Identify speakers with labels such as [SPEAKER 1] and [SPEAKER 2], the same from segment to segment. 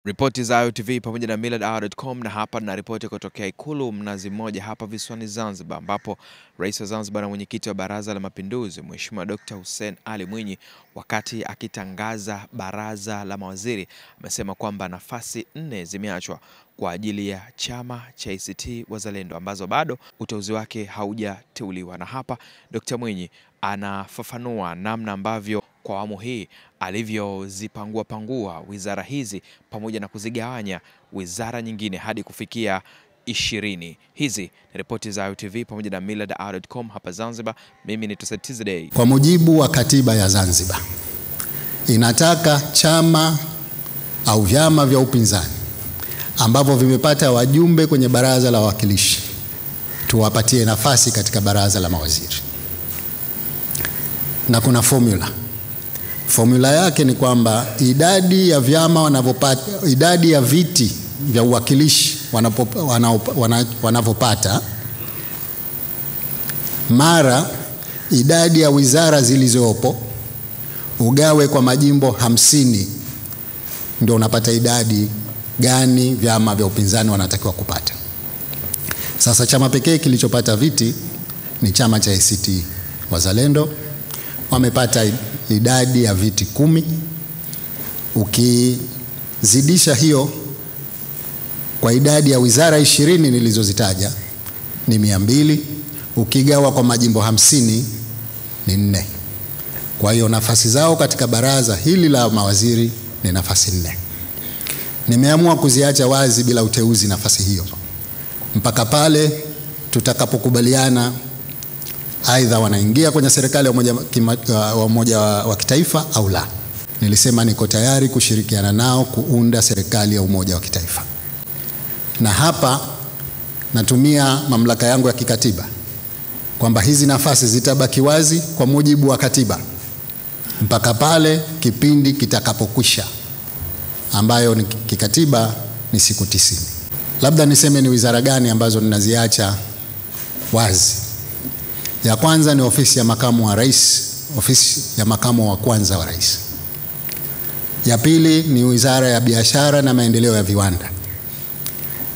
[SPEAKER 1] Ripoti za IOTV pamoja na millardayo.com, na hapa na ripoti kutokea Ikulu Mnazi Mmoja hapa visiwani Zanzibar, ambapo Rais wa Zanzibar na Mwenyekiti wa Baraza la Mapinduzi Mheshimiwa Dr. Hussein Ali Mwinyi, wakati akitangaza baraza la mawaziri, amesema kwamba nafasi 4 zimeachwa kwa ajili ya chama cha ACT Wazalendo ambazo bado uteuzi wake haujateuliwa. Na hapa Dr. Mwinyi anafafanua namna ambavyo kwa awamu hii alivyozipangua wizara hizi pamoja na kuzigawanya wizara nyingine hadi kufikia 20. Hizi ni ripoti za IOTV pamoja na millardayo.com hapa Zanzibar. Mimi ni Tusetizday.
[SPEAKER 2] Kwa mujibu wa katiba ya Zanzibar, inataka chama au vyama vya upinzani ambavyo vimepata wajumbe kwenye baraza la wawakilishi tuwapatie nafasi katika baraza la mawaziri. Na kuna formula yake ni kwamba idadi ya vyama wanavyopata, idadi ya viti vya uwakilishi wanavyopata mara idadi ya wizara zilizopo ugawe kwa majimbo 50, ndio unapata idadi gani vyama vya upinzani wanatakiwa kupata. Sasa chama pekee kilichopata viti ni chama cha ACT Wazalendo, wamepata idadi ya viti 10. Ukizidisha hiyo kwa idadi ya wizara 20 nilizozitaja ni 200, ukigawa kwa majimbo 50 ni 4. Kwa hiyo nafasi zao katika baraza hili la mawaziri ni nafasi 4. Nimeamua kuziacha wazi bila uteuzi nafasi hiyo mpaka pale tutakapokubaliana aidha wanaingia kwenye serikali ya umoja wa kitaifa au la. Nilisema niko tayari kushirikiana nao kuunda serikali ya umoja wa kitaifa. Na hapa natumia mamlaka yangu ya kikatiba kwamba hizi nafasi zitabaki wazi kwa mujibu wa katiba mpaka pale kipindi kitakapokwisha, ambayo ni kikatiba ni siku 90. Labda niseme ni wizara gani ambazo ninaziacha wazi. Ya kwanza ni ofisi ya makamu wa rais, ofisi ya makamu wa kwanza wa rais. Ya pili ni wizara ya biashara na maendeleo ya viwanda.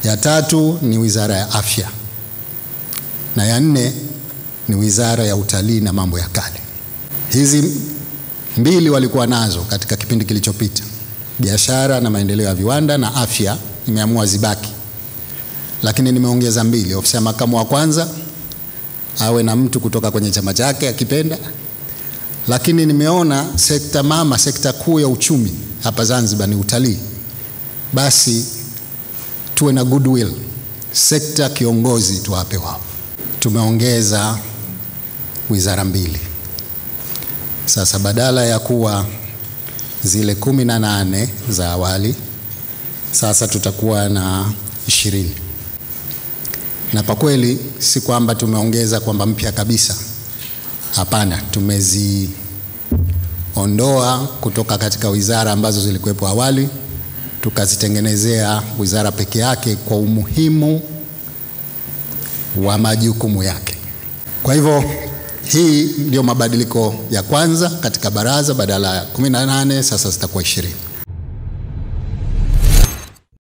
[SPEAKER 2] Ya tatu ni wizara ya afya. Na ya 4 ni wizara ya utalii na mambo ya kale. Hizi 2 walikuwa nazo katika kipindi kilichopita. Biashara na maendeleo ya viwanda na afya nimeamua zibaki. Lakini nimeongeza 2, ofisi ya makamu wa kwanza awe na mtu kutoka kwenye chama chake akipenda. Lakini nimeona sekta mama, sekta kuu ya uchumi hapa Zanzibar ni utalii. Basi tuwe na goodwill, sekta kiongozi tuwape wao. Tumeongeza wizara 2. Sasa badala ya kuwa zile 18 za awali, sasa tutakuwa na 20. Na kwa kweli si kwamba tumeongeza kwamba mpya kabisa. Hapana, tumeziondoa kutoka katika wizara ambazo zilikuwepo awali, tukazitengenezea wizara peke yake kwa umuhimu wa majukumu yake. Kwa hivyo hii ndio mabadiliko ya kwanza katika baraza. Badala ya 18 sasa zitakuwa 20.